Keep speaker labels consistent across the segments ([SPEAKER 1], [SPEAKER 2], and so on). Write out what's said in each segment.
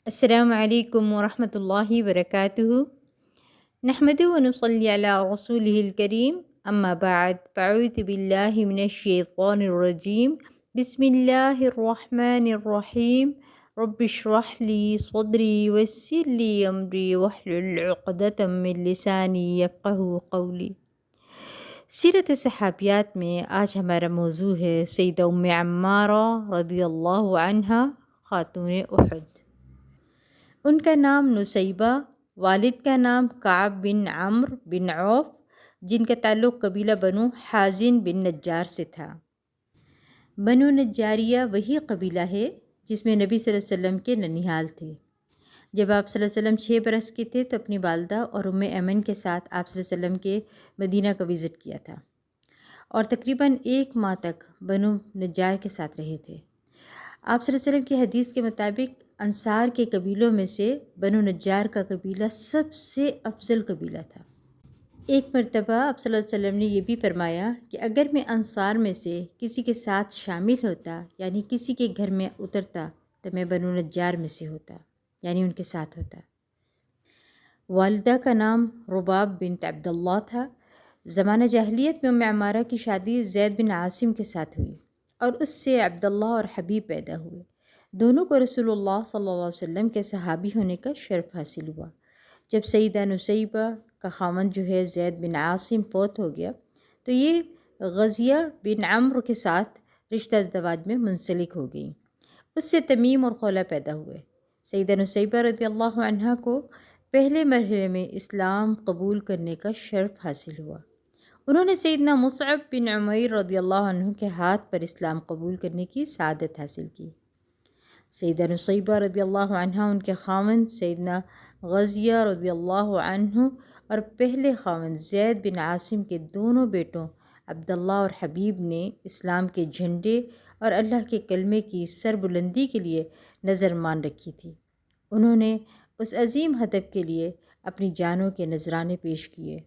[SPEAKER 1] السلام علیکم ورحمۃ اللہ وبرکاتہ۔ نحمده ونصلی علی رسولہ الکریم، اما بعد فاعوذ باللہ من الشیطان الرجیم، بسم اللہ الرحمن الرحیم۔ رب اشرح لی صدری ویسر لی امری واحلل عقدۃ من لسانی یفقہوا قولی۔ سیرت صحابیات میں آج ہمارا موضوع ہے سیدہ ام عمارہ رضی اللہ عنہا، خاتون احد۔ ان کا نام نصیبہ، والد کا نام کعب بن عمرو بن عوف، جن کا تعلق قبیلہ بنو حازن بن نجار سے تھا۔ بنو نجاریہ وہی قبیلہ ہے جس میں نبی صلی اللہ علیہ وسلم کے ننیھال تھے۔ جب آپ صلی اللہ علیہ وسلم 6 برس کے تھے تو اپنی والدہ اور ام ایمن کے ساتھ آپ صلی اللہ علیہ وسلم کے مدینہ کا وزٹ کیا تھا اور تقریباً 1 ماہ تک بنو نجار کے ساتھ رہے تھے۔ آپ صلی اللہ علیہ وسلم کی حدیث کے مطابق انصار کے قبیلوں میں سے بنو نجار کا قبیلہ سب سے افضل قبیلہ تھا۔ ایک مرتبہ آپ صلی اللہ علیہ وسلم نے یہ بھی فرمایا کہ اگر میں انصار میں سے کسی کے ساتھ شامل ہوتا، یعنی کسی کے گھر میں اترتا، تو میں بنو نجار میں سے ہوتا، یعنی ان کے ساتھ ہوتا۔ والدہ کا نام رباب بنت عبداللہ تھا۔ زمانہ جاہلیت میں ام عمارہ کی شادی زید بن عاصم کے ساتھ ہوئی اور اس سے عبداللہ اور حبیب پیدا ہوئے۔ دونوں کو رسول اللہ صلی اللہ علیہ وسلم کے صحابی ہونے کا شرف حاصل ہوا۔ جب سیدہ نصیبہ کا خاوند جو ہے زید بن عاصم فوت ہو گیا تو یہ غزیہ بن عمرو کے ساتھ رشتہ ازدواج میں منسلک ہو گئیں۔ اس سے تمیم اور خولہ پیدا ہوئے۔ سیدہ نصیبہ رضی اللہ عنہا کو پہلے مرحلے میں اسلام قبول کرنے کا شرف حاصل ہوا۔ انہوں نے سیدنا مصعب بن عمیر رضی اللہ عنہ کے ہاتھ پر اسلام قبول کرنے کی سعادت حاصل کی۔ سیدہ نصیبہ رضی اللہ عنہ، ان کے خاوند سیدنا غزیہ رضی اللہ عنہ اور پہلے خاوند زید بن عاصم کے دونوں بیٹوں عبداللہ اور حبیب نے اسلام کے جھنڈے اور اللہ کے کلمے کی سربلندی کے لیے نظر مان رکھی تھی۔ انہوں نے اس عظیم ہدف کے لیے اپنی جانوں کے نذرانے پیش کیے۔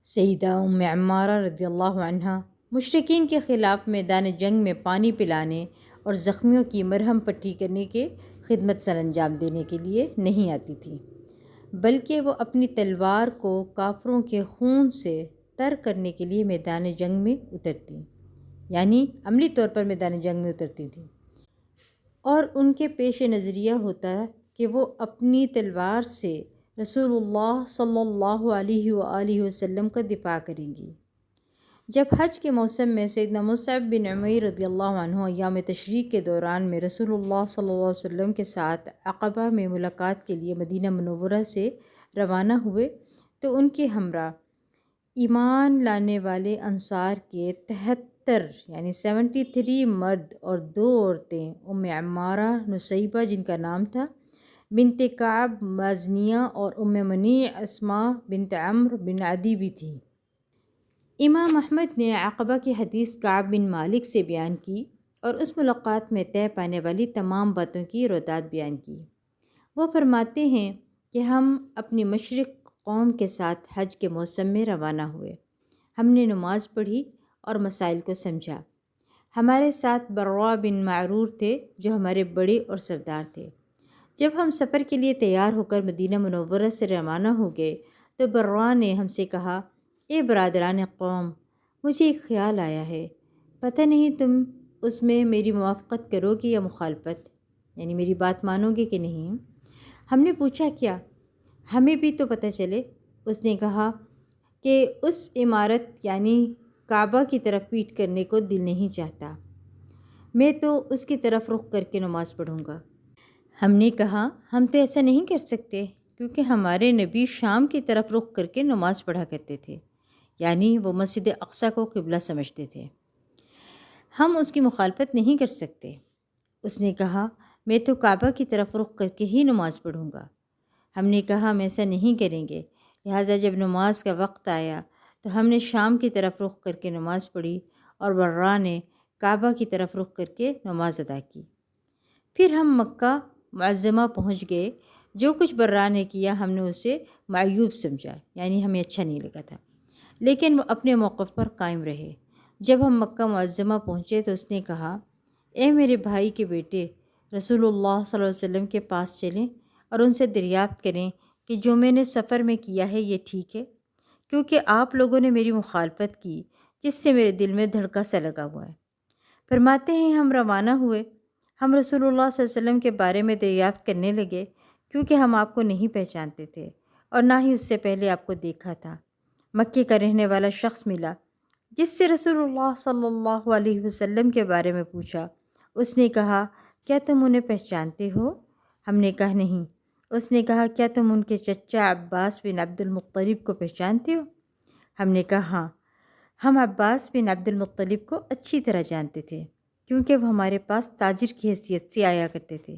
[SPEAKER 1] سیدہ ام عمارہ رضی اللہ عنہ مشرکین کے خلاف میدان جنگ میں پانی پلانے اور زخمیوں کی مرہم پٹی کرنے کے خدمت سر انجام دینے کے لیے نہیں آتی تھی، بلکہ وہ اپنی تلوار کو کافروں کے خون سے تر کرنے کے لیے میدان جنگ میں اترتی، یعنی عملی طور پر میدان جنگ میں اترتی تھی، اور ان کے پیش نظریہ ہوتا کہ وہ اپنی تلوار سے رسول اللہ صلی اللہ علیہ وآلہ وسلم کا دفاع کریں گی۔ جب حج کے موسم میں سیدنا مصعب بن عمیر رضی اللہ عنہ ایام تشریق کے دوران میں رسول اللہ صلی اللہ علیہ وسلم کے ساتھ عقبہ میں ملاقات کے لیے مدینہ منورہ سے روانہ ہوئے تو ان کے ہمراہ ایمان لانے والے انصار کے 73 یعنی 73 مرد اور 2 عورتیں ام عمارہ نصیبہ جن کا نام تھا بنت کعب مازنیہ اور ام منیع اسماء بنت عمرو بن عدی بھی تھیں۔ امام احمد نے عقبہ کی حدیث کعب بن مالک سے بیان کی اور اس ملاقات میں طے پانے والی تمام باتوں کی رداد بیان کی۔ وہ فرماتے ہیں کہ ہم اپنی مشرق قوم کے ساتھ حج کے موسم میں روانہ ہوئے۔ ہم نے نماز پڑھی اور مسائل کو سمجھا۔ ہمارے ساتھ بروا بن معرور تھے جو ہمارے بڑے اور سردار تھے۔ جب ہم سفر کے لیے تیار ہو کر مدینہ منورہ سے روانہ ہو گئے تو بروا نے ہم سے کہا، اے برادران قوم، مجھے ایک خیال آیا ہے، پتہ نہیں تم اس میں میری موافقت کرو گے یا مخالفت، یعنی میری بات مانو گے کہ نہیں۔ ہم نے پوچھا کیا؟ ہمیں بھی تو پتہ چلے۔ اس نے کہا کہ اس عمارت یعنی کعبہ کی طرف پیٹ کرنے کو دل نہیں چاہتا، میں تو اس کی طرف رخ کر کے نماز پڑھوں گا۔ ہم نے کہا ہم تو ایسا نہیں کر سکتے کیونکہ ہمارے نبی شام کی طرف رخ کر کے نماز پڑھا کرتے تھے، یعنی وہ مسجد اقصیٰ کو قبلہ سمجھتے تھے، ہم اس کی مخالفت نہیں کر سکتے۔ اس نے کہا میں تو کعبہ کی طرف رخ کر کے ہی نماز پڑھوں گا۔ ہم نے کہا ہم ایسا نہیں کریں گے، لہٰذا جب نماز کا وقت آیا تو ہم نے شام کی طرف رخ کر کے نماز پڑھی اور برا نے کعبہ کی طرف رخ کر کے نماز ادا کی۔ پھر ہم مکہ معظمہ پہنچ گئے۔ جو کچھ برا نے کیا ہم نے اسے معیوب سمجھا، یعنی ہمیں اچھا نہیں لگا تھا، لیکن وہ اپنے موقف پر قائم رہے۔ جب ہم مکہ معظمہ پہنچے تو اس نے کہا، اے میرے بھائی کے بیٹے، رسول اللہ صلی اللہ علیہ وسلم کے پاس چلیں اور ان سے دریافت کریں کہ جو میں نے سفر میں کیا ہے یہ ٹھیک ہے، کیونکہ آپ لوگوں نے میری مخالفت کی جس سے میرے دل میں دھڑکا سا لگا ہوا ہے۔ فرماتے ہیں ہم روانہ ہوئے، ہم رسول اللہ صلی اللہ علیہ وسلم کے بارے میں دریافت کرنے لگے، کیونکہ ہم آپ کو نہیں پہچانتے تھے اور نہ ہی اس سے پہلے آپ کو دیکھا تھا۔ مکے کا رہنے والا شخص ملا جس سے رسول اللہ صلی اللہ علیہ وسلم کے بارے میں پوچھا۔ اس نے کہا کیا تم انہیں پہچانتے ہو؟ ہم نے کہا نہیں۔ اس نے کہا کیا تم ان کے چچا عباس بن عبد المطلب کو پہچانتے ہو؟ ہم نے کہا ہاں، ہم عباس بن عبد المطلب کو اچھی طرح جانتے تھے کیونکہ وہ ہمارے پاس تاجر کی حیثیت سے آیا کرتے تھے۔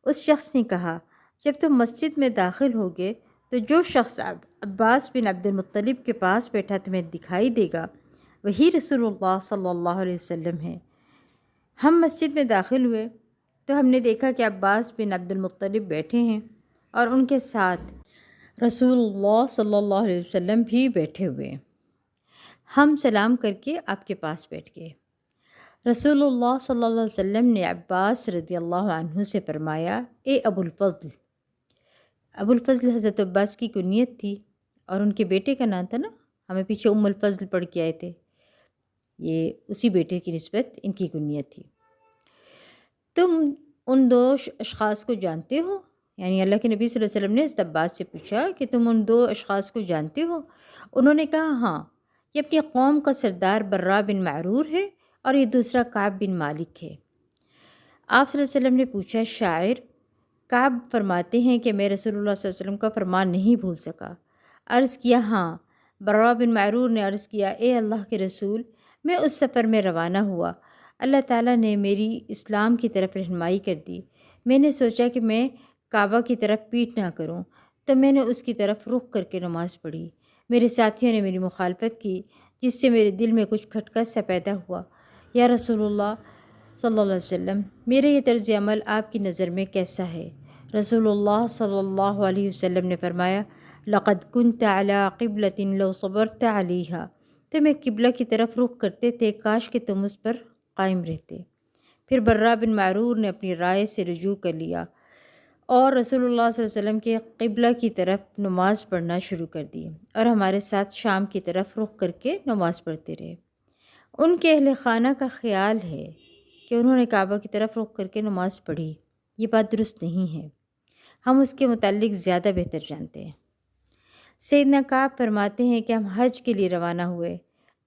[SPEAKER 1] اس شخص نے کہا جب تم مسجد میں داخل ہوگے تو جو شخص عباس بن عبد المطلب کے پاس بیٹھا تمہیں دکھائی دے گا وہی رسول اللہ صلی اللہ علیہ وسلم ہے۔ ہم مسجد میں داخل ہوئے تو ہم نے دیکھا کہ عباس بن عبد المطلب بیٹھے ہیں اور ان کے ساتھ رسول اللہ صلی اللہ علیہ وسلم بھی بیٹھے ہوئے ہیں۔ ہم سلام کر کے آپ کے پاس بیٹھ گئے۔ رسول اللہ صلی اللہ علیہ وسلم نے عباس رضی اللہ عنہ سے فرمایا اے ابو الفضل۔ ابو الفضل حضرت عباس کی کنیت تھی اور ان کے بیٹے کا نام تھا نا، ہمیں پیچھے ام الفضل پڑھ کے آئے تھے، یہ اسی بیٹے کی نسبت ان کی کنیت تھی۔ تم ان دو اشخاص کو جانتے ہو؟ یعنی اللہ کے نبی صلی اللہ علیہ وسلم نے حضرت عباس سے پوچھا کہ تم ان دو اشخاص کو جانتے ہو؟ انہوں نے کہا ہاں، یہ اپنی قوم کا سردار برا بن معرور ہے اور یہ دوسرا کعب بن مالک ہے۔ آپ صلی اللہ علیہ وسلم نے پوچھا شاعر؟ کعب فرماتے ہیں کہ میں رسول اللہ صلی اللہ علیہ وسلم کا فرمان نہیں بھول سکا۔ عرض کیا ہاں۔ برا بن معرور نے عرض کیا اے اللہ کے رسول، میں اس سفر میں روانہ ہوا، اللہ تعالیٰ نے میری اسلام کی طرف رہنمائی کر دی، میں نے سوچا کہ میں کعبہ کی طرف پیٹھ نہ کروں تو میں نے اس کی طرف رخ کر کے نماز پڑھی۔ میرے ساتھیوں نے میری مخالفت کی جس سے میرے دل میں کچھ کھٹکا سا پیدا ہوا۔ یا رسول اللہ صلی اللہ علیہ وسلم، میرے یہ طرز عمل آپ کی نظر میں کیسا ہے؟ رسول اللہ صلی اللہ علیہ وسلم نے فرمایا لقد كنت على قبلة لو صبرت عليها، تم ایک قبلہ کی طرف رخ کرتے تھے، کاش کہ تم اس پر قائم رہتے۔ پھر برا بن معرور نے اپنی رائے سے رجوع کر لیا اور رسول اللہ صلی اللہ علیہ وسلم کے قبلہ کی طرف نماز پڑھنا شروع کر دی اور ہمارے ساتھ شام کی طرف رخ کر کے نماز پڑھتے رہے۔ ان کے اہل خانہ کا خیال ہے کہ انہوں نے کعبہ کی طرف رخ کر کے نماز پڑھی، یہ بات درست نہیں ہے، ہم اس کے متعلق زیادہ بہتر جانتے ہیں۔ سیدنا کعب فرماتے ہیں کہ ہم حج کے لیے روانہ ہوئے۔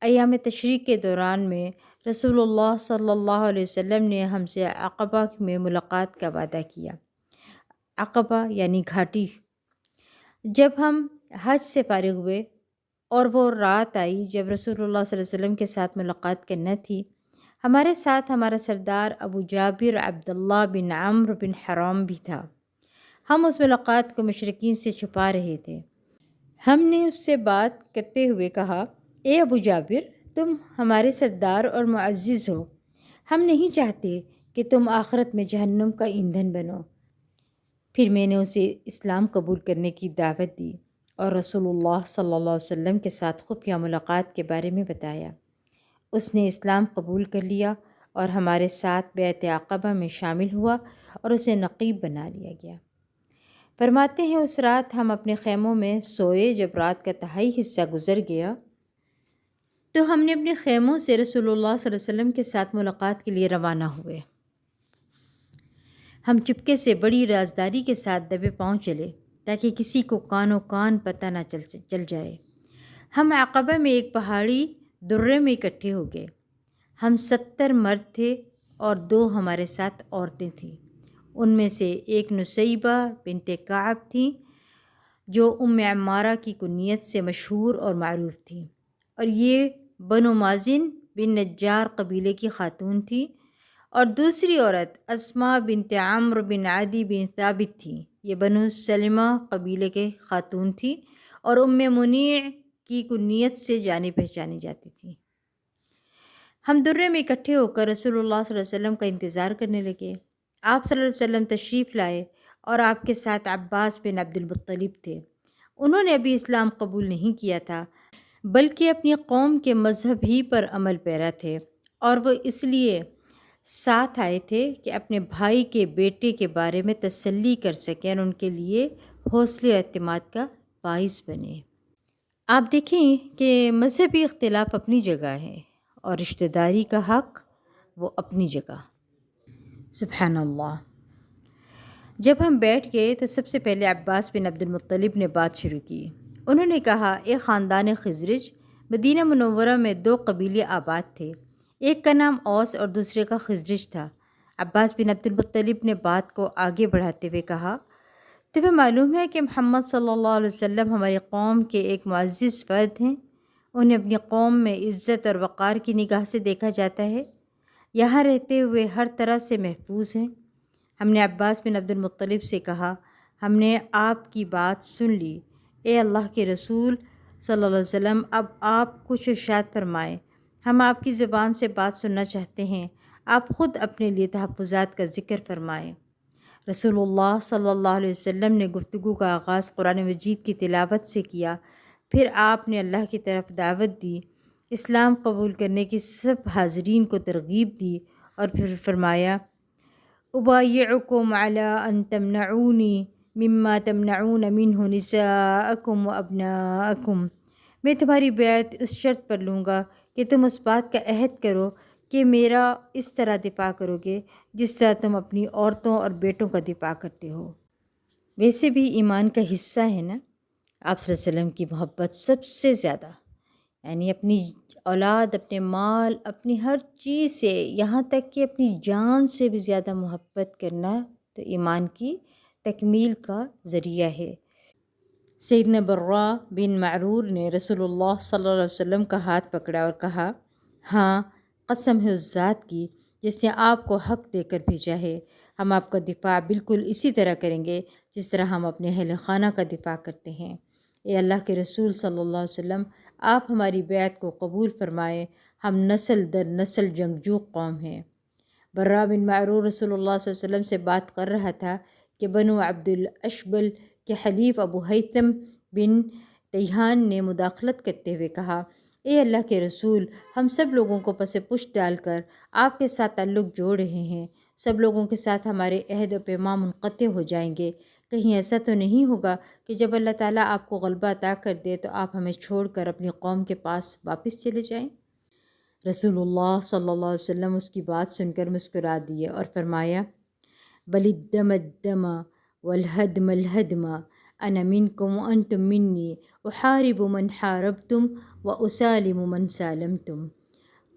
[SPEAKER 1] ایام تشریق کے دوران میں رسول اللہ صلی اللہ علیہ وسلم نے ہم سے عقبہ میں ملاقات کا وعدہ کیا۔ عقبہ یعنی گھاٹی۔ جب ہم حج سے فارغ ہوئے اور وہ رات آئی جب رسول اللہ صلی اللہ علیہ وسلم کے ساتھ ملاقات کرنا تھی، ہمارے ساتھ ہمارا سردار ابو جابر عبداللہ بن عمرو بن حرام بھی تھا۔ ہم اس ملاقات کو مشرکین سے چھپا رہے تھے۔ ہم نے اس سے بات کرتے ہوئے کہا اے ابو جابر، تم ہمارے سردار اور معزز ہو، ہم نہیں چاہتے کہ تم آخرت میں جہنم کا ایندھن بنو۔ پھر میں نے اسے اسلام قبول کرنے کی دعوت دی اور رسول اللہ صلی اللہ علیہ وسلم کے ساتھ خفیہ ملاقات کے بارے میں بتایا۔ اس نے اسلام قبول کر لیا اور ہمارے ساتھ بیعت عقبہ میں شامل ہوا اور اسے نقیب بنا لیا گیا۔ فرماتے ہیں اس رات ہم اپنے خیموں میں سوئے، جب رات کا تہائی حصہ گزر گیا تو ہم نے اپنے خیموں سے رسول اللہ صلی اللہ علیہ وسلم کے ساتھ ملاقات کے لیے روانہ ہوئے۔ ہم چپکے سے بڑی رازداری کے ساتھ دبے پاؤں چلے تاکہ کسی کو کان پتہ نہ چل جائے۔ ہم عقبہ میں ایک پہاڑی درے میں اکٹھے ہو گئے۔ ہم 70 مرد تھے اور 2 ہمارے ساتھ عورتیں تھیں۔ ان میں سے ایک نسیبہ بنت کعب تھیں جو ام عمارہ کی کنیت سے مشہور اور معروف تھیں، اور یہ بنو مازن بن نجار قبیلے کی خاتون تھی، اور دوسری عورت اسماء بنت عمرو بن عدی بن ثابت تھی، یہ بنو سلمہ قبیلے کے خاتون تھی اور ام منیع کی کنیت سے جانی پہچانی جاتی تھی۔ ہم درے میں اکٹھے ہو کر رسول اللہ صلی اللہ علیہ وسلم کا انتظار کرنے لگے۔ آپ صلی اللہ علیہ وسلم تشریف لائے اور آپ کے ساتھ عباس بن عبد المطلب تھے۔ انہوں نے ابھی اسلام قبول نہیں کیا تھا بلکہ اپنی قوم کے مذہب ہی پر عمل پیرا تھے، اور وہ اس لیے ساتھ آئے تھے کہ اپنے بھائی کے بیٹے کے بارے میں تسلی کر سکیں اور ان کے لیے حوصلے و اعتماد کا باعث بنے۔ آپ دیکھیں کہ مذہبی اختلاف اپنی جگہ ہے اور رشتہ داری کا حق وہ اپنی جگہ۔ سبحان اللہ۔ جب ہم بیٹھ گئے تو سب سے پہلے عباس بن عبد المطلب نے بات شروع کی۔ انہوں نے کہا، ایک خاندان خزرج مدینہ منورہ میں 2 قبیلے آباد تھے، ایک کا نام اوس اور دوسرے کا خزرج تھا۔ عباس بن عبد المطلب نے بات کو آگے بڑھاتے ہوئے کہا، تمہیں معلوم ہے کہ محمد صلی اللہ علیہ وسلم ہماری قوم کے ایک معزز فرد ہیں، انہیں اپنی قوم میں عزت اور وقار کی نگاہ سے دیکھا جاتا ہے، یہاں رہتے ہوئے ہر طرح سے محفوظ ہیں۔ ہم نے عباس بن عبد المطلب سے کہا، ہم نے آپ کی بات سن لی، اے اللہ کے رسول صلی اللہ علیہ وسلم، اب آپ کچھ ارشاد فرمائیں، ہم آپ کی زبان سے بات سننا چاہتے ہیں، آپ خود اپنے لیے تحفظات کا ذکر فرمائیں۔ رسول اللہ صلی اللہ علیہ وسلم نے گفتگو کا آغاز قرآن مجید کی تلاوت سے کیا، پھر آپ نے اللہ کی طرف دعوت دی، اسلام قبول کرنے کی سب حاضرین کو ترغیب دی اور پھر فرمایا، ابایعکم علی ان تمنعونی مما تمنعون منہ نساءکم و ابناءکم، میں تمہاری بیعت اس شرط پر لوں گا کہ تم اس بات کا عہد کرو کہ میرا اس طرح دفاع کرو گے جس طرح تم اپنی عورتوں اور بیٹوں کا دفاع کرتے ہو۔ ویسے بھی ایمان کا حصہ ہے نا، آپ صلی اللہ علیہ وسلم کی محبت سب سے زیادہ، یعنی اپنی اولاد، اپنے مال، اپنی ہر چیز سے، یہاں تک کہ اپنی جان سے بھی زیادہ محبت کرنا تو ایمان کی تکمیل کا ذریعہ ہے۔ سیدنا برا بن معرور نے رسول اللہ صلی اللہ علیہ وسلم کا ہاتھ پکڑا اور کہا، ہاں، قسم ہے اس ذات کی جس نے آپ کو حق دے کر بھیجا ہے، ہم آپ کا دفاع بالکل اسی طرح کریں گے جس طرح ہم اپنے اہل خانہ کا دفاع کرتے ہیں۔ اے اللہ کے رسول صلی اللہ علیہ وسلم، آپ ہماری بیعت کو قبول فرمائیں، ہم نسل در نسل جنگجو قوم ہیں۔ برا بن معرور رسول اللہ صلی اللہ علیہ وسلم سے بات کر رہا تھا کہ بنو عبد الاشبل کے حلیف ابو حیثم بن تیہان نے مداخلت کرتے ہوئے کہا، اے اللہ کے رسول، ہم سب لوگوں کو پس پشت ڈال کر آپ کے ساتھ تعلق جوڑ رہے ہیں، سب لوگوں کے ساتھ ہمارے عہد و پیمان منقطع ہو جائیں گے، کہیں ایسا تو نہیں ہوگا کہ جب اللہ تعالیٰ آپ کو غلبہ عطا کر دے تو آپ ہمیں چھوڑ کر اپنی قوم کے پاس واپس چلے جائیں؟ رسول اللہ صلی اللہ علیہ وسلم اس کی بات سن کر مسکرا دیے اور فرمایا، بل الدم الدم والہدم الہدم، انا منکم وانتم منی، احارب من حاربتم واسالم من سالمتم۔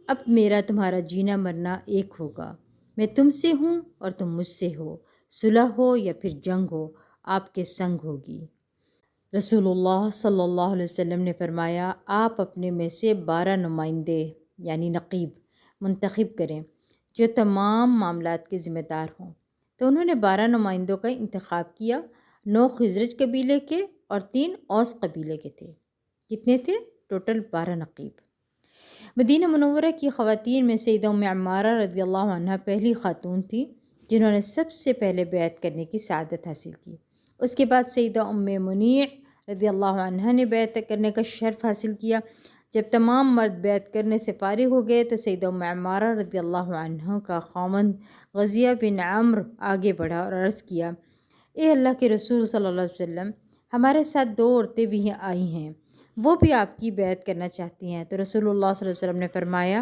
[SPEAKER 1] اب میرا تمہارا جینا مرنا ایک ہوگا، میں تم سے ہوں اور تم مجھ سے ہو، صلح ہو یا پھر جنگ ہو، آپ کے سنگ ہوگی۔ رسول اللہ صلی اللہ علیہ وسلم نے فرمایا، آپ اپنے میں سے 12 نمائندے یعنی نقیب منتخب کریں جو تمام معاملات کے ذمہ دار ہوں۔ تو انہوں نے 12 نمائندوں کا انتخاب کیا، 9 خزرج قبیلے کے اور 3 اوس قبیلے کے تھے۔ کتنے تھے؟ ٹوٹل 12 نقیب۔ مدینہ منورہ کی خواتین میں سیدہ ام عمارہ رضی اللہ عنہ پہلی خاتون تھی جنہوں نے سب سے پہلے بیعت کرنے کی سعادت حاصل کی۔ اس کے بعد سیدہ ام منیع رضی اللہ عنہ نے بیعت کرنے کا شرف حاصل کیا۔ جب تمام مرد بیعت کرنے سے فارغ ہو گئے تو سیدہ ام عمارہ رضی اللہ عنہ کا خاوند غزیہ بن عمرو آگے بڑھا اور عرض کیا، اے اللہ کے رسول صلی اللہ علیہ وسلم، ہمارے ساتھ 2 عورتیں بھی آئی ہیں، وہ بھی آپ کی بیعت کرنا چاہتی ہیں۔ تو رسول اللہ صلی اللہ علیہ وسلم نے فرمایا،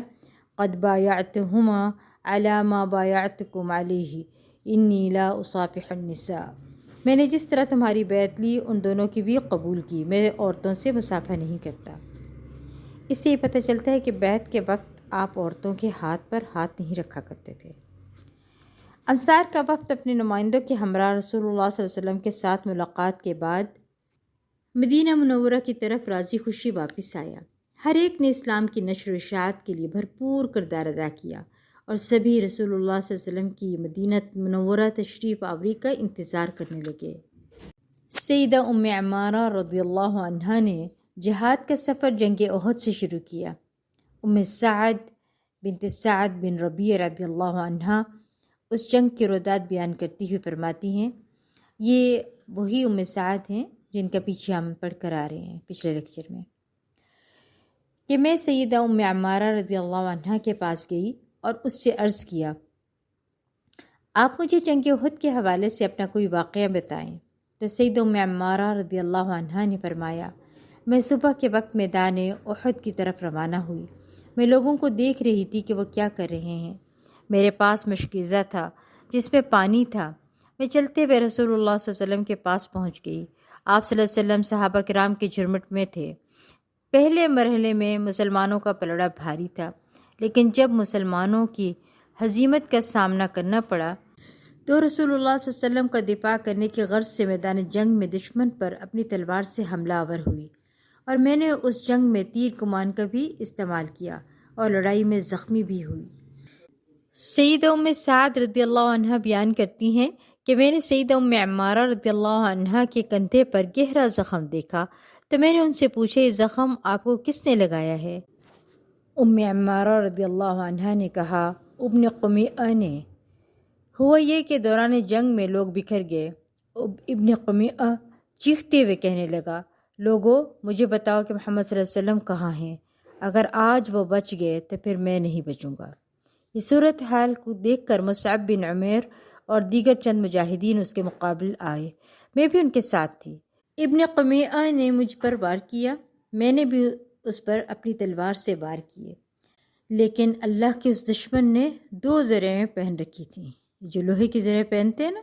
[SPEAKER 1] قد بایعتہما علی ما بایعتکم علیہ انی لا اصافح النساء، میں نے جس طرح تمہاری بیعت لی ان دونوں کی بھی قبول کی، میں عورتوں سے مصافحہ نہیں کرتا۔ اس سے یہ پتہ چلتا ہے کہ بیعت کے وقت آپ عورتوں کے ہاتھ پر ہاتھ نہیں رکھا کرتے تھے۔ انصار کا وفد اپنے نمائندوں کے ہمراہ رسول اللہ صلی اللہ علیہ وسلم کے ساتھ ملاقات کے بعد مدینہ منورہ کی طرف راضی خوشی واپس آیا۔ ہر ایک نے اسلام کی نشر و اشاعت کے لیے بھرپور کردار ادا کیا اور سبھی رسول اللہ صلی اللہ علیہ وسلم کی مدینہ منورہ تشریف آوری کا انتظار کرنے لگے۔ سیدہ ام عمارہ رضی اللہ عنہا نے جہاد کا سفر جنگ احد سے شروع کیا۔ ام سعد بنت سعد بن ربیع رضی اللہ عنہا اس جنگ کے رودات بیان کرتی ہوئی فرماتی ہیں، یہ وہی ام سعد ہیں جن کا پیچھے ہم پڑھ کر آ رہے ہیں پچھلے لیکچر میں، کہ میں سیدہ ام عمارہ رضی اللہ عنہا کے پاس گئی اور اس سے عرض کیا، آپ مجھے جنگ احد کے حوالے سے اپنا کوئی واقعہ بتائیں۔ تو سید ام عمارہ رضی اللہ عنہا نے فرمایا، میں صبح کے وقت میدان احد کی طرف روانہ ہوئی۔ میں لوگوں کو دیکھ رہی تھی کہ وہ کیا کر رہے ہیں۔ میرے پاس مشکیزہ تھا جس میں پانی تھا۔ میں چلتے ہوئے رسول اللہ صلی اللہ علیہ وسلم کے پاس پہنچ گئی۔ آپ صلی اللہ علیہ وسلم صحابہ کرام کے جھرمٹ میں تھے۔ پہلے مرحلے میں مسلمانوں کا پلڑا بھاری تھا، لیکن جب مسلمانوں کی ہزیمت کا سامنا کرنا پڑا تو رسول اللہ صلی اللہ علیہ وسلم کا دفاع کرنے کی غرض سے میدان جنگ میں دشمن پر اپنی تلوار سے حملہ آور ہوئی، اور میں نے اس جنگ میں تیر کمان کا بھی استعمال کیا اور لڑائی میں زخمی بھی ہوئی۔ سیدہ ام سعد رضی اللہ عنہ بیان کرتی ہیں کہ میں نے سیدہ ام عمارہ رضی اللہ عنہ کے کندھے پر گہرا زخم دیکھا تو میں نے ان سے پوچھا، یہ زخم آپ کو کس نے لگایا ہے؟ ام عمارہ رضی اللہ عنہ نے کہا، ابن قمیعہ نے۔ ہوا یہ کہ دوران جنگ میں لوگ بکھر گئے۔ ابن قمیعہ چیختے ہوئے کہنے لگا، لوگو مجھے بتاؤ کہ محمد صلی اللہ علیہ وسلم کہاں ہیں؟ اگر آج وہ بچ گئے تو پھر میں نہیں بچوں گا۔ یہ صورتحال کو دیکھ کر مصعب بن عمیر اور دیگر چند مجاہدین اس کے مقابل آئے۔ میں بھی ان کے ساتھ تھی۔ ابن قمیعہ نے مجھ پر وار کیا، میں نے بھی اس پر اپنی تلوار سے وار کیے، لیکن اللہ کے اس دشمن نے 2 زرہیں پہن رکھی تھیں۔ جو لوہے کی زرہیں پہنتے ہیں نا،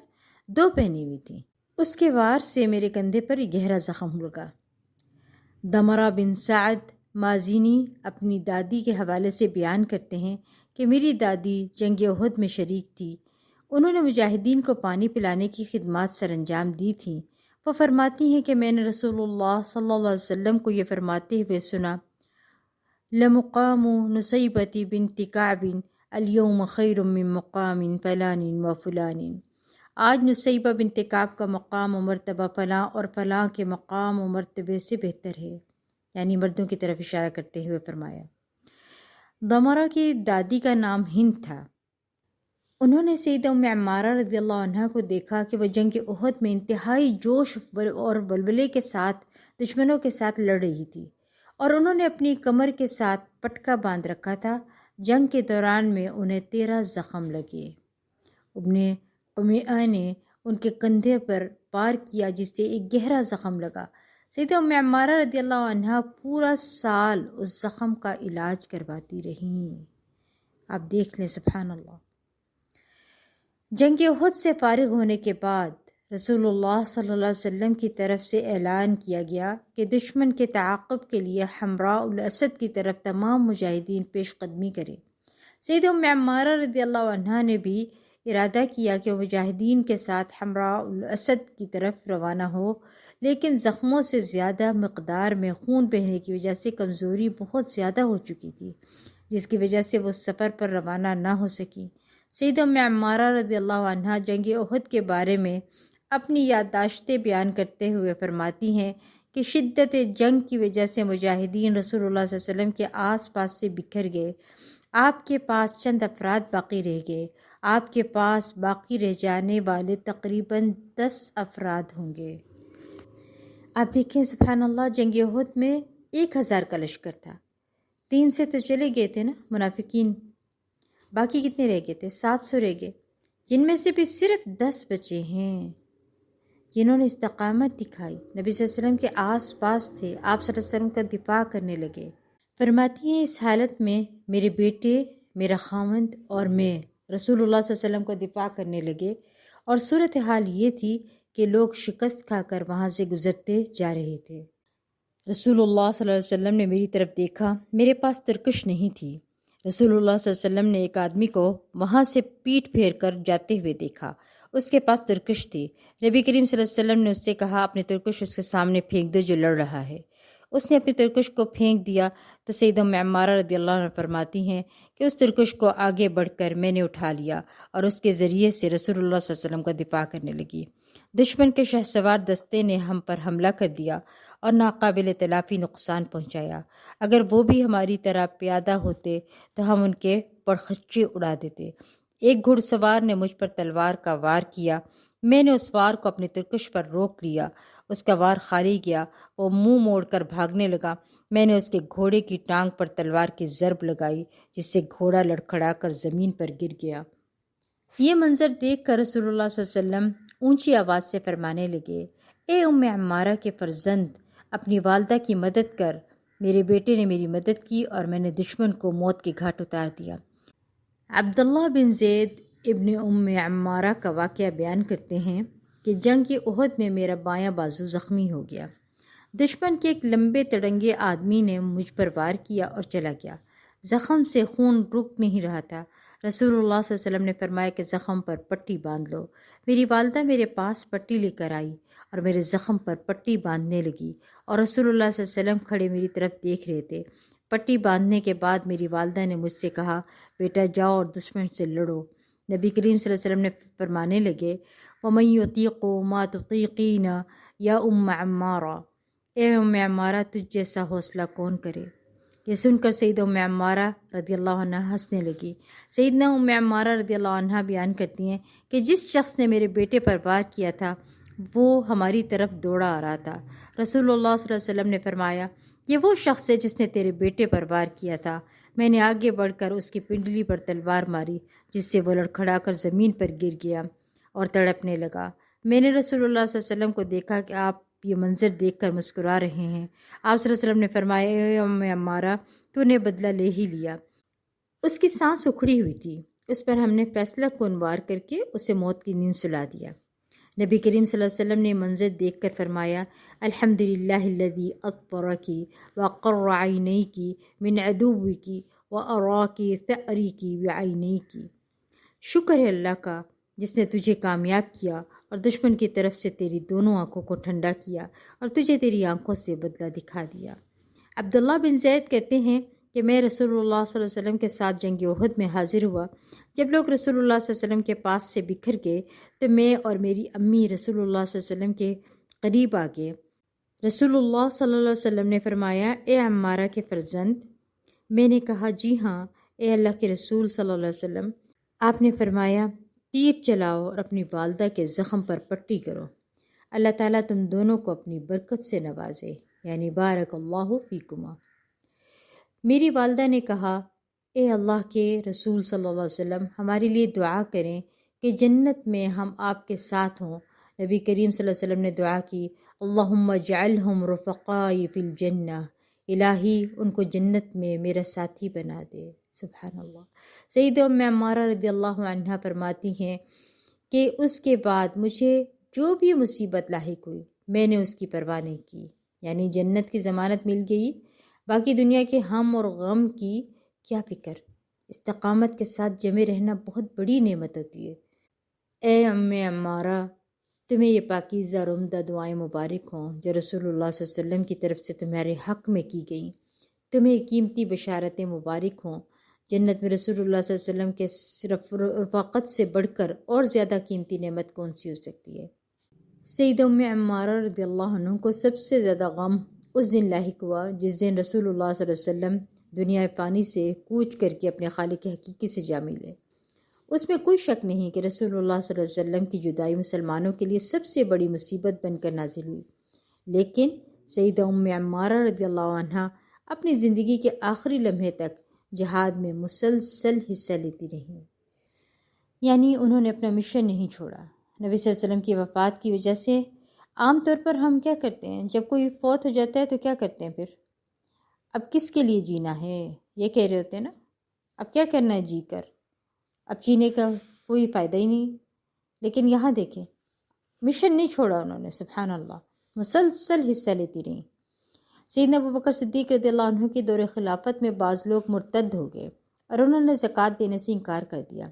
[SPEAKER 1] 2 پہنی ہوئی تھیں۔ اس کے وار سے میرے کندھے پر یہ گہرا زخم لگا۔ دمرہ بن سعد مازینی اپنی دادی کے حوالے سے بیان کرتے ہیں کہ میری دادی جنگ احد میں شریک تھی۔ انہوں نے مجاہدین کو پانی پلانے کی خدمات سر انجام دی تھیں۔ وہ فرماتی ہیں کہ میں نے رسول اللہ صلی اللہ علیہ وسلم کو یہ فرماتے ہوئے سنا، لمقام نصیبۃ بنت کعب اليوم خیر من مقام فلان و فلان۔ آج نصیبہ بنت کعب کا مقام و مرتبہ فلاں اور فلاں کے مقام و مرتبے سے بہتر ہے، یعنی مردوں کی طرف اشارہ کرتے ہوئے فرمایا۔ دمرہ کی دادی کا نام ہند تھا۔ انہوں نے سیدہ ام عمارہ رضی اللہ عنہ کو دیکھا کہ وہ جنگ احد میں انتہائی جوش اور ولولے کے ساتھ دشمنوں کے ساتھ لڑ رہی تھی، اور انہوں نے اپنی کمر کے ساتھ پٹکا باندھ رکھا تھا۔ جنگ کے دوران میں انہیں 13 زخم لگے۔ ابن قمیعہ نے ان کے کندھے پر وار کیا جس سے ایک گہرا زخم لگا۔ سیدہ ام عمارہ رضی اللہ عنہ پورا سال اس زخم کا علاج کرواتی رہیں۔ آپ دیکھ لیں، سبحان اللہ۔ جنگ احد سے فارغ ہونے کے بعد رسول اللہ صلی اللہ علیہ وسلم کی طرف سے اعلان کیا گیا کہ دشمن کے تعاقب کے لیے حمراء الاسد کی طرف تمام مجاہدین پیش قدمی کریں۔ سیدہ ام عمارہ رضی اللہ عنہ نے بھی ارادہ کیا کہ وہ مجاہدین کے ساتھ حمراء الاسد کی طرف روانہ ہو، لیکن زخموں سے زیادہ مقدار میں خون بہنے کی وجہ سے کمزوری بہت زیادہ ہو چکی تھی، جس کی وجہ سے وہ سفر پر روانہ نہ ہو سکی۔ سیدہ ام عمارہ رضی اللہ عنہ جنگ احد کے بارے میں اپنی یادداشتیں بیان کرتے ہوئے فرماتی ہیں کہ شدت جنگ کی وجہ سے مجاہدین رسول اللہ صلی اللہ علیہ وسلم کے آس پاس سے بکھر گئے۔ آپ کے پاس چند افراد باقی رہ گئے۔ آپ کے پاس باقی رہ جانے والے تقریباً 10 افراد ہوں گے۔ آپ دیکھیں سبحان اللہ، جنگ احد میں 1000 کا لشکر تھا، 3 سے تو چلے گئے تھے نا منافقین، باقی کتنے رہ گئے تھے؟ 700 رہ گئے، جن میں سے بھی صرف 10 بچے ہیں جنہوں نے استقامت دکھائی، نبی صلی اللہ علیہ وسلم کے آس پاس تھے، آپ صلی اللہ علیہ وسلم کا دفاع کرنے لگے۔ فرماتی ہیں اس حالت میں میرے بیٹے، میرا خاوند اور میں رسول اللہ صلی اللہ علیہ وسلم کا دفاع کرنے لگے، اور صورتحال یہ تھی کہ لوگ شکست کھا کر وہاں سے گزرتے جا رہے تھے۔ رسول اللہ صلی اللہ علیہ وسلم نے میری طرف دیکھا، میرے پاس ترکش نہیں تھی۔ رسول اللہ صلی اللہ علیہ وسلم نے ایک آدمی کو وہاں سے پیٹ پھیر کر جاتے ہوئے دیکھا، اس کے پاس ترکش تھی۔ نبی کریم صلی اللہ علیہ وسلم نے اس سے کہا، اپنے ترکش اس کے سامنے پھینک دو جو لڑ رہا ہے۔ اس نے اپنی ترکش کو پھینک دیا تو سیدہ ام عمارہ رضی اللہ عنہ فرماتی ہیں کہ اس ترکش کو آگے بڑھ کر میں نے اٹھا لیا اور اس کے ذریعے سے رسول اللہ صلی اللہ علیہ وسلم کا دفاع کرنے لگی۔ دشمن کے شہسوار دستے نے ہم پر حملہ کر دیا اور ناقابل تلافی نقصان پہنچایا۔ اگر وہ بھی ہماری طرح پیادہ ہوتے تو ہم ان کے پرخچے اڑا دیتے۔ ایک گھڑ سوار نے مجھ پر تلوار کا وار کیا، میں نے اس وار کو اپنے ترکش پر روک لیا، اس کا وار خالی گیا، وہ منہ موڑ کر بھاگنے لگا۔ میں نے اس کے گھوڑے کی ٹانگ پر تلوار کی ضرب لگائی جس سے گھوڑا لڑکھڑا کر زمین پر گر گیا۔ یہ منظر دیکھ کر رسول اللہ صلی اللہ علیہ وسلم اونچی آواز سے فرمانے لگے، اے ام عمارہ کے فرزند، اپنی والدہ کی مدد کر۔ میرے بیٹے نے میری مدد کی اور میں نے دشمن کو موت کے گھاٹ اتار دیا۔ عبداللہ بن زید ابن ام عمارہ کا واقعہ بیان کرتے ہیں کہ جنگ احد میں میرا بایاں بازو زخمی ہو گیا۔ دشمن کے ایک لمبے تڑنگے آدمی نے مجھ پر وار کیا اور چلا گیا۔ زخم سے خون رک نہیں رہا تھا۔ رسول اللہ صلی اللہ علیہ وسلم نے فرمایا کہ زخم پر پٹی باندھ لو۔ میری والدہ میرے پاس پٹی لے کر آئی اور میرے زخم پر پٹی باندھنے لگی، اور رسول اللہ صلی اللہ علیہ وسلم کھڑے میری طرف دیکھ رہے تھے۔ پٹی باندھنے کے بعد میری والدہ نے مجھ سے کہا، بیٹا جاؤ اور دشمن سے لڑو۔ نبی کریم صلی اللہ علیہ وسلم نے فرمانے لگے، وَمَن يُطِيقُ مَا تُطِيقِينَ یا ام عمارہ، اے ام عمارہ تجھ جیسا حوصلہ کون کرے۔ یہ سن کر سیدہ ام عمارہ رضی اللہ عنہ ہنسنے لگی۔ سیدنا ام عمارہ رضی اللہ عنہ بیان کرتی ہیں کہ جس شخص نے میرے بیٹے پر وار کیا تھا وہ ہماری طرف دوڑا آ رہا تھا۔ رسول اللہ صلی اللہ علیہ وسلم نے فرمایا، یہ وہ شخص ہے جس نے تیرے بیٹے پر وار کیا تھا۔ میں نے آگے بڑھ کر اس کی پنڈلی پر تلوار ماری، جس سے وہ لڑکھڑا کر زمین پر گر گیا اور تڑپنے لگا۔ میں نے رسول اللہ صلی اللہ علیہ وسلم کو دیکھا کہ آپ یہ منظر دیکھ کر مسکرا رہے ہیں۔ آپ صلی اللہ علیہ وسلم نے فرمایا، اے ام عمارہ، تو نے بدلہ لے ہی لیا۔ اس کی سانس اکھڑی ہوئی تھی، اس پر ہم نے فیصلہ کن وار کر کے اسے موت کی نیند سلا دیا۔ نبی کریم صلی اللہ علیہ وسلم نے منظر دیکھ کر فرمایا، الحمدللہ الذی اطفرکی وقر عینیکی من عدوکی واراکی ثأریکی بعینیکی۔ شکر ہے اللہ کا جس نے تجھے کامیاب کیا اور دشمن کی طرف سے تیری دونوں آنکھوں کو ٹھنڈا کیا اور تجھے تیری آنکھوں سے بدلہ دکھا دیا۔ عبداللہ بن زید کہتے ہیں کہ میں رسول اللہ صلی اللہ علیہ وسلم کے ساتھ جنگ احد میں حاضر ہوا۔ جب لوگ رسول اللہ صلی اللہ علیہ وسلم کے پاس سے بکھر گئے تو میں اور میری امی رسول اللہ صلی اللہ علیہ وسلم کے قریب آ گئے۔ رسول اللہ صلی اللہ علیہ وسلم نے فرمایا، اے عمارہ کے فرزند۔ میں نے کہا، جی ہاں اے اللہ کے رسول صلی اللہ علیہ وسلم۔ آپ نے فرمایا، تیر چلاؤ اور اپنی والدہ کے زخم پر پٹی کرو، اللہ تعالیٰ تم دونوں کو اپنی برکت سے نوازے، یعنی بارک اللہ فیکما۔ میری والدہ نے کہا، اے اللہ کے رسول صلی اللہ علیہ وسلم، ہمارے لیے دعا کریں کہ جنت میں ہم آپ کے ساتھ ہوں۔ نبی کریم صلی اللہ علیہ وسلم نے دعا کی، اللہم اجعلہم رفقائی فی الجنہ، الہی ان کو جنت میں میرا ساتھی بنا دے۔ سبحان اللہ۔ سیدہ ام عمارہ رضی اللہ عنہ فرماتی ہیں کہ اس کے بعد مجھے جو بھی مصیبت لاحق ہوئی میں نے اس کی پرواہ نہیں کی، یعنی جنت کی ضمانت مل گئی، باقی دنیا کے ہم اور غم کی کیا فکر۔ استقامت کے ساتھ جمے رہنا بہت بڑی نعمت ہوتی ہے۔ اے ام عمارہ، تمہیں یہ پاکیزہ اور عمدہ دعائیں مبارک ہوں جو رسول اللہ صلی اللہ علیہ وسلم کی طرف سے تمہارے حق میں کی گئیں۔ تمہیں قیمتی بشارتیں مبارک ہوں۔ جنت میں رسول اللہ صلی اللہ علیہ وسلم کے صرف رفاقت سے بڑھ کر اور زیادہ قیمتی نعمت کون سی ہو سکتی ہے۔ سیدہ ام عمارہ رضی اللہ عنہ کو سب سے زیادہ غم اس دن لاحق ہوا جس دن رسول اللہ صلی اللہ علیہ وسلم دنیا فانی سے کوچ کر کے اپنے خالق حقیقی سے جا ملے۔ اس میں کوئی شک نہیں کہ رسول اللہ صلی اللہ علیہ وسلم کی جدائی مسلمانوں کے لیے سب سے بڑی مصیبت بن کر نازل ہوئی، لیکن سیدہ ام عمارہ رضی اللہ عنہ اپنی زندگی کے آخری لمحے تک جہاد میں مسلسل حصہ لیتی رہیں، یعنی انہوں نے اپنا مشن نہیں چھوڑا۔ نبی صلی اللہ علیہ وسلم کی وفات کی وجہ سے عام طور پر ہم کیا کرتے ہیں، جب کوئی فوت ہو جاتا ہے تو کیا کرتے ہیں، پھر اب کس کے لیے جینا ہے، یہ کہہ رہے ہوتے ہیں نا، اب کیا کرنا ہے جی کر، اب جینے کا کوئی فائدہ ہی نہیں۔ لیکن یہاں دیکھیں، مشن نہیں چھوڑا انہوں نے، سبحان اللہ، مسلسل حصہ لیتی رہیں۔ سیدنا ابوبکر صدیق رضی اللہ عنہ کی دور خلافت میں بعض لوگ مرتد ہو گئے اور انہوں نے زکوٰۃ دینے سے انکار کر دیا۔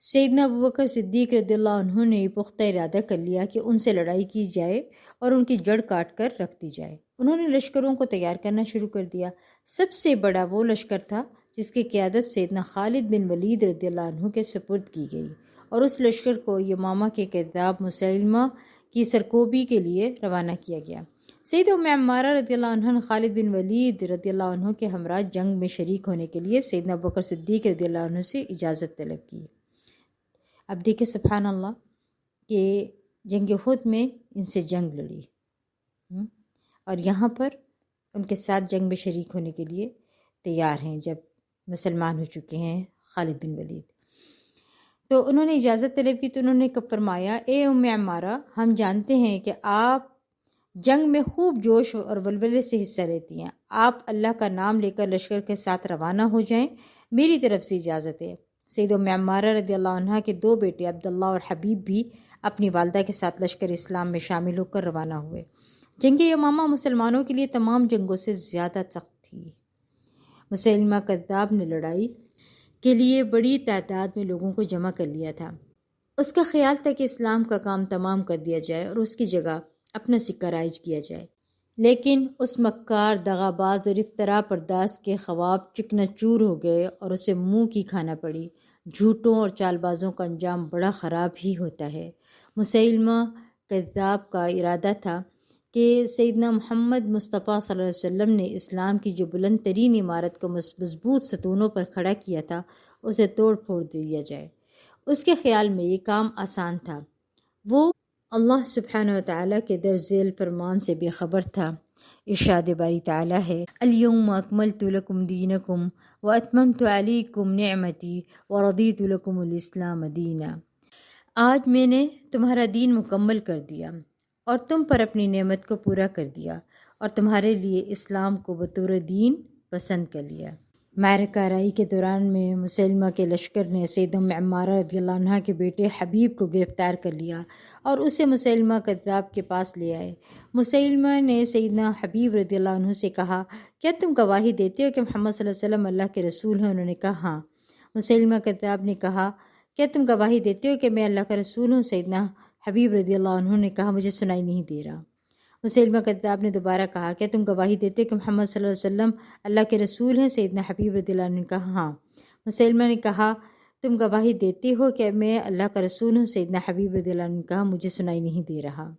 [SPEAKER 1] سیدنا ابوبکر صدیق رضی اللہ عنہ نے پختہ ارادہ کر لیا کہ ان سے لڑائی کی جائے اور ان کی جڑ کاٹ کر رکھ دی جائے۔ انہوں نے لشکروں کو تیار کرنا شروع کر دیا۔ سب سے بڑا وہ لشکر تھا جس کی قیادت سیدنا خالد بن ولید رضی اللہ عنہ کے سپرد کی گئی، اور اس لشکر کو یمامہ کے کذاب مسلمہ کی سرکوبی کے لیے روانہ کیا گیا۔ سیدہ ام عمارہ رضی اللہ عنہ نے خالد بن ولید رضی اللہ عنہ کے ہمراہ جنگ میں شریک ہونے کے لیے سیدنا ابوبکر صدیق رضی اللہ عنہ سے اجازت طلب کی۔ اب دیکھیں سبحان اللہ کہ جنگ احد میں ان سے جنگ لڑی، اور یہاں پر ان کے ساتھ جنگ میں شریک ہونے کے لیے تیار ہیں جب مسلمان ہو چکے ہیں خالد بن ولید۔ تو انہوں نے اجازت طلب کی تو انہوں نے فرمایا اے ام عمارہ، ہم جانتے ہیں کہ آپ جنگ میں خوب جوش اور ولولے سے حصہ لیتی ہیں، آپ اللہ کا نام لے کر لشکر کے ساتھ روانہ ہو جائیں، میری طرف سے اجازت ہے۔ سید ام عمارہ رضی اللہ عنہ کے 2 بیٹے عبداللہ اور حبیب بھی اپنی والدہ کے ساتھ لشکر اسلام میں شامل ہو کر روانہ ہوئے۔ جنگ یمامہ مسلمانوں کے لیے تمام جنگوں سے زیادہ سخت تھی۔ مسیلمہ کذاب نے لڑائی کے لیے بڑی تعداد میں لوگوں کو جمع کر لیا تھا۔ اس کا خیال تھا کہ اسلام کا کام تمام کر دیا جائے اور اس کی جگہ اپنا سکہ رائج کیا جائے، لیکن اس مکار، دغاباز اور افترا پرداز کے خواب چکنا چور ہو گئے اور اسے منہ کی کھانا پڑی۔ جھوٹوں اور چال بازوں کا انجام بڑا خراب ہی ہوتا ہے۔ مسیلمہ کذاب کا ارادہ تھا کہ سیدنا محمد مصطفیٰ صلی اللہ علیہ وسلم نے اسلام کی جو بلند ترین عمارت کو مضبوط ستونوں پر کھڑا کیا تھا اسے توڑ پھوڑ دیا جائے۔ اس کے خیال میں یہ کام آسان تھا، وہ اللہ سبحانہ وتعالیٰ کے درج ذیل فرمان سے بے خبر تھا۔ ارشاد باری تعالیٰ ہے الیوم اکملت لکم دینکم واتممت علیکم نعمتی ورضیت لکم الاسلام دینا۔ آج میں نے تمہارا دین مکمل کر دیا اور تم پر اپنی نعمت کو پورا کر دیا اور تمہارے لیے اسلام کو بطور دین پسند کر لیا۔ معرکہ رائی کے دوران میں مسیلمہ کے لشکر نے سید ام عمارہ رضی اللہ عنہ کے بیٹے حبیب کو گرفتار کر لیا اور اسے مسیلمہ کذاب کے پاس لے آئے۔ مسیلمہ نے سیدنا حبیب رضی اللہ عنہ سے کہا، کیا تم گواہی دیتے ہو کہ محمد صلی اللہ علیہ وسلم اللہ کے رسول ہیں؟ انہوں نے کہا ہاں۔ مسیلمہ کذاب نے کہا، کیا تم گواہی دیتے ہو کہ میں اللہ کا رسول ہوں؟ سیدنا حبیب رضی اللہ عنہ نے کہا، مجھے سنائی نہیں دے رہا۔ مسیلمہ کذاب نے دوبارہ کہا، کیا تم گواہی دیتے کہ محمد صلی اللہ علیہ وسلم اللہ کے رسول ہیں؟ سیدنا حبیب رضی اللہ عنہ نے کہا ہاں۔ مسیلمہ نے کہا، تم گواہی دیتے ہو کہ میں اللہ کا رسول ہوں؟ سیدنا حبیب رضی اللہ عنہ نے کہا، مجھے سنائی نہیں دے رہا۔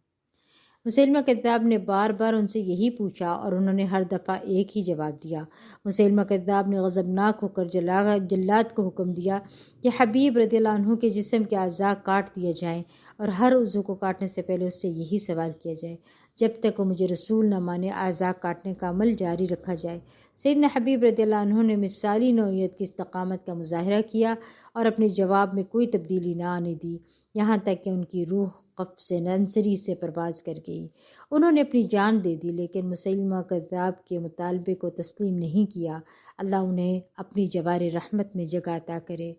[SPEAKER 1] مسیلمہ کذاب نے بار بار ان سے یہی پوچھا اور انہوں نے ہر دفعہ ایک ہی جواب دیا۔ مسیلمہ کذاب نے غضبناک ہو کر جلاد کو حکم دیا کہ حبیب رضی اللہ عنہ کے جسم کے اعضاء کاٹ دیے جائیں اور ہر عضو کو کاٹنے سے پہلے اس سے یہی سوال کیا جائے، جب تک وہ مجھے رسول نہ مانے اعضاء کاٹنے کا عمل جاری رکھا جائے۔ سیدنا حبیب رضی اللہ عنہ نے مثالی نوعیت کی استقامت کا مظاہرہ کیا اور اپنے جواب میں کوئی تبدیلی نہ آنے دی، یہاں تک کہ ان کی روح قفس ننسری سے پرواز کر گئی۔ انہوں نے اپنی جان دے دی لیکن مسیلمہ کذاب کے مطالبے کو تسلیم نہیں کیا۔ اللہ انہیں اپنی جوار رحمت میں جگہ عطا کرے۔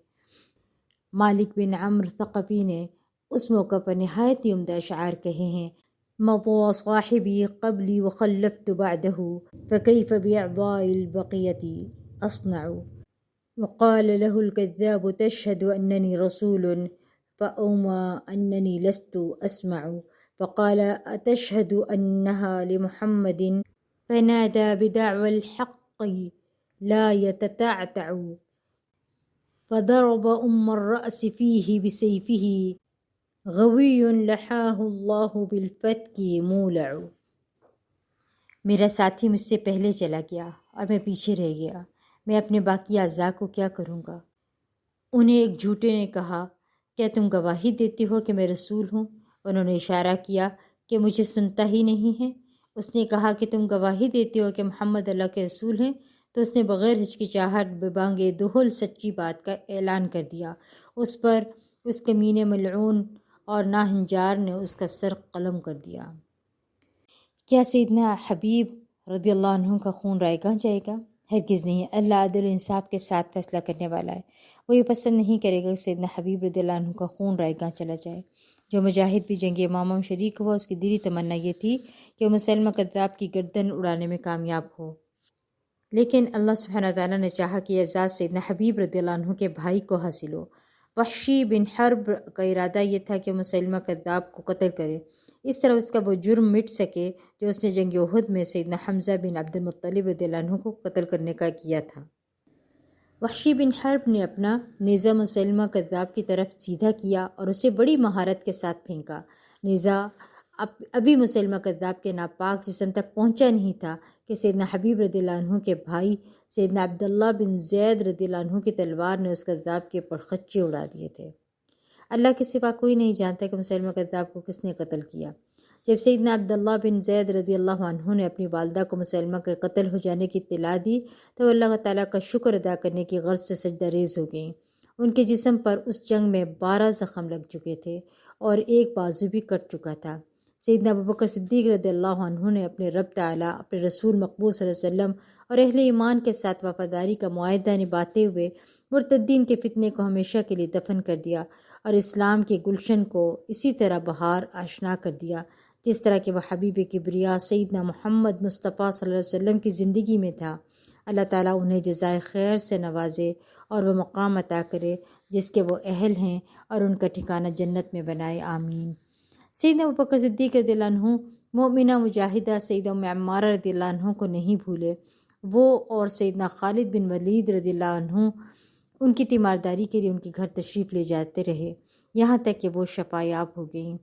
[SPEAKER 1] مالک بن عمرو ثقفی نے اس موقع پر نہایت ہی عمدہ اشعار کہے ہیں، مضى صاحبي قبلي وخلفت بعده فكيف بأعضاء البقية أصنع. وقال له الكذاب تشهد أنني رسول فأومى أنني لست أسمع. فقال أتشهد أنها لمحمد فنادى بدعوى الحق لا يتتعتع. فضرب الرأس فيه بسيفه غوی لحاہ اللہ بالفتک مولع۔ میرا ساتھی مجھ سے پہلے چلا گیا اور میں پیچھے رہ گیا، میں اپنے باقی اعضاء کو کیا کروں گا؟ انہیں ایک جھوٹے نے کہا، کیا تم گواہی دیتے ہو کہ میں رسول ہوں؟ انہوں نے اشارہ کیا کہ مجھے سنتا ہی نہیں ہے۔ اس نے کہا کہ تم گواہی دیتے ہو کہ محمد اللہ کے رسول ہیں؟ تو اس نے بغیر ہچکچاہٹ ببانگ دہل سچی بات کا اعلان کر دیا۔ اس پر اس کمینے ملعون اور ناہنجار نے اس کا سر قلم کر دیا۔ کیا سیدنا حبیب رضی اللہ عنہ کا خون رائے گاہ جائے گا؟ ہرگز نہیں۔ اللہ عدل و انصاف کے ساتھ فیصلہ کرنے والا ہے، وہ یہ پسند نہیں کرے گا کہ سیدنا حبیب رضی اللہ عنہ کا خون رائے گاہ چلا جائے۔ جو مجاہد بھی جنگ یمامہ میں شریک ہوا، اس کی دلی تمنا یہ تھی کہ وہ مسیلمہ کذاب کی گردن اڑانے میں کامیاب ہو، لیکن اللہ سبحانہ تعالیٰ نے چاہا کہ اعزاز سیدنا حبیب رضی اللہ عنہ کے بھائی کو حاصل ہو۔ وحشی بن حرب کا ارادہ یہ تھا کہ مسیلمہ کذاب کو قتل کرے، اس طرح اس کا وہ جرم مٹ سکے جو اس نے جنگ احد میں سیدنا حمزہ بن عبد المطلب رضی اللہ عنہ کو قتل کرنے کا کیا تھا۔ وحشی بن حرب نے اپنا نیزہ مسیلمہ کذاب کی طرف سیدھا کیا اور اسے بڑی مہارت کے ساتھ پھینکا۔ نیزہ ابھی مسیلمہ کذاب کے ناپاک جسم تک پہنچا نہیں تھا کہ سیدنا حبیب رضی اللہ عنہ کے بھائی سیدنا عبداللہ بن زید رضی اللہ عنہ کی تلوار نے اس کذاب کے پرخچے اڑا دیے تھے۔ اللہ کے سوا کوئی نہیں جانتا کہ مسیلمہ کذاب کو کس نے قتل کیا۔ جب سیدنا عبداللہ بن زید رضی اللہ عنہ نے اپنی والدہ کو مسیلمہ کے قتل ہو جانے کی اطلاع دی تو اللہ تعالیٰ کا شکر ادا کرنے کی غرض سے سجدہ ریز ہو گئیں ان کے جسم پر اس جنگ میں 12 زخم لگ چکے تھے اور ایک بازو بھی کٹ چکا تھا۔ سیدنا ابوبکر صدیق رضی اللہ عنہ نے اپنے رب تعالیٰ، اپنے رسول مقبول صلی اللہ علیہ وسلم اور اہل ایمان کے ساتھ وفاداری کا معاہدہ نبھاتے ہوئے مرتدین کے فتنے کو ہمیشہ کے لیے دفن کر دیا اور اسلام کے گلشن کو اسی طرح بہار آشنا کر دیا جس طرح کہ وہ حبیب کبریا سیدنا محمد مصطفیٰ صلی اللہ علیہ وسلم کی زندگی میں تھا۔ اللہ تعالیٰ انہیں جزائے خیر سے نوازے اور وہ مقام عطا کرے جس کے وہ اہل ہیں اور ان کا ٹھکانہ جنت میں بنائے، آمین۔ سیدنا ابوبکر صدیق رضی اللہ عنہ مومنہ مجاہدہ سیدہ ام عمارہ رضی اللہ عنہ کو نہیں بھولے۔ وہ اور سیدنا خالد بن ولید رضی اللہ عنہ ان کی تیمارداری کے لیے ان کے گھر تشریف لے جاتے رہے یہاں تک کہ وہ شفا یاب ہو گئیں۔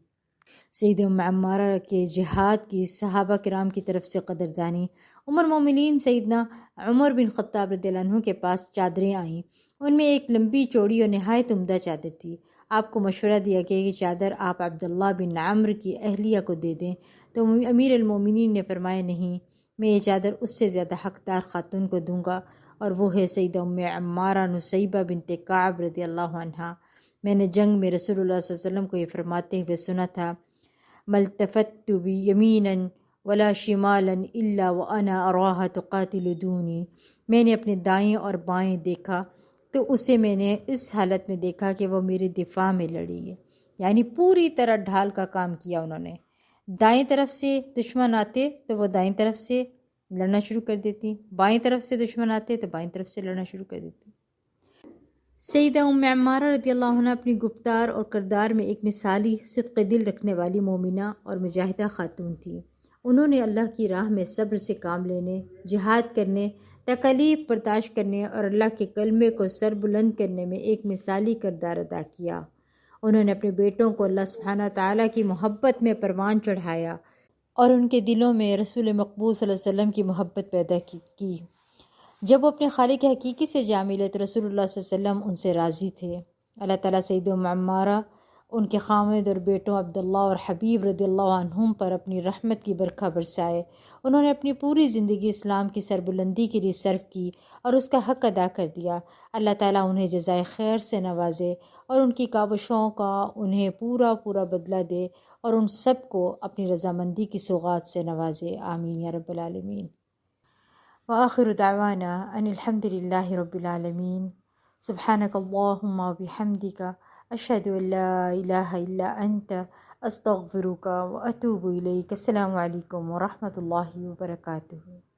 [SPEAKER 1] سیدہ ام عمارہ کے جہاد کی صحابہ کرام کی طرف سے قدردانی۔ عمر مومنین سیدنا عمر بن خطاب رضی اللہ عنہ کے پاس چادریں آئیں۔ ان میں ایک لمبی چوڑی اور نہایت عمدہ چادر تھی۔ آپ کو مشورہ دیا گیا کہ چادر آپ عبداللہ بن عمرو کی اہلیہ کو دے دیں، تو امیر المومنین نے فرمایا نہیں، میں یہ چادر اس سے زیادہ حقدار خاتون کو دوں گا، اور وہ ہے سیدہ ام عمارہ نصیبہ بنت کعب رضی اللہ عنہا۔ میں نے جنگ میں رسول اللہ صلی اللہ علیہ وسلم کو یہ فرماتے ہوئے سنا تھا، ملتفت بیمینا ولا شمالا الا وانا اراها تقاتل دونی۔ میں نے اپنے دائیں اور بائیں دیکھا تو اسے میں نے اس حالت میں دیکھا کہ وہ میرے دفاع میں لڑی ہے، یعنی پوری طرح ڈھال کا کام کیا انہوں نے۔ دائیں طرف سے دشمن آتے تو وہ دائیں طرف سے لڑنا شروع کر دیتی، بائیں طرف سے دشمن آتے تو بائیں طرف سے لڑنا شروع کر دیتی۔ سیدہ ام عمارہ رضی اللہ عنہ اپنی گفتار اور کردار میں ایک مثالی صدق دل رکھنے والی مومنہ اور مجاہدہ خاتون تھی۔ انہوں نے اللہ کی راہ میں صبر سے کام لینے، جہاد کرنے، تکالیف برداشت کرنے اور اللہ کے کلمے کو سر بلند کرنے میں ایک مثالی کردار ادا کیا۔ انہوں نے اپنے بیٹوں کو اللہ سبحانہ تعالیٰ کی محبت میں پروان چڑھایا اور ان کے دلوں میں رسول مقبول صلی اللہ علیہ وسلم کی محبت پیدا کی۔ جب وہ اپنے خالق حقیقی سے جا ملے تو رسول اللہ صلی اللہ علیہ وسلم ان سے راضی تھے۔ اللہ تعالیٰ سیدہ ام عمارہ، ان کے خامد اور بیٹوں عبداللہ اور حبیب رضی اللہ عنہم پر اپنی رحمت کی برکھا برسائے۔ انہوں نے اپنی پوری زندگی اسلام کی سربلندی کے لیے صرف کی اور اس کا حق ادا کر دیا۔ اللہ تعالیٰ انہیں جزائے خیر سے نوازے اور ان کی کاوشوں کا انہیں پورا بدلہ دے اور ان سب کو اپنی رضامندی کی سوغات سے نوازے، آمین یا رب العالمین۔ وآخر دعوانا ان الحمد للہ رب العالمین۔ سبحانک اللہم وبحمدک، اشہد ان لا الہ الا انت، استغفرک واتوب الیک۔ السلام علیکم ورحمۃ اللہ وبرکاتہ۔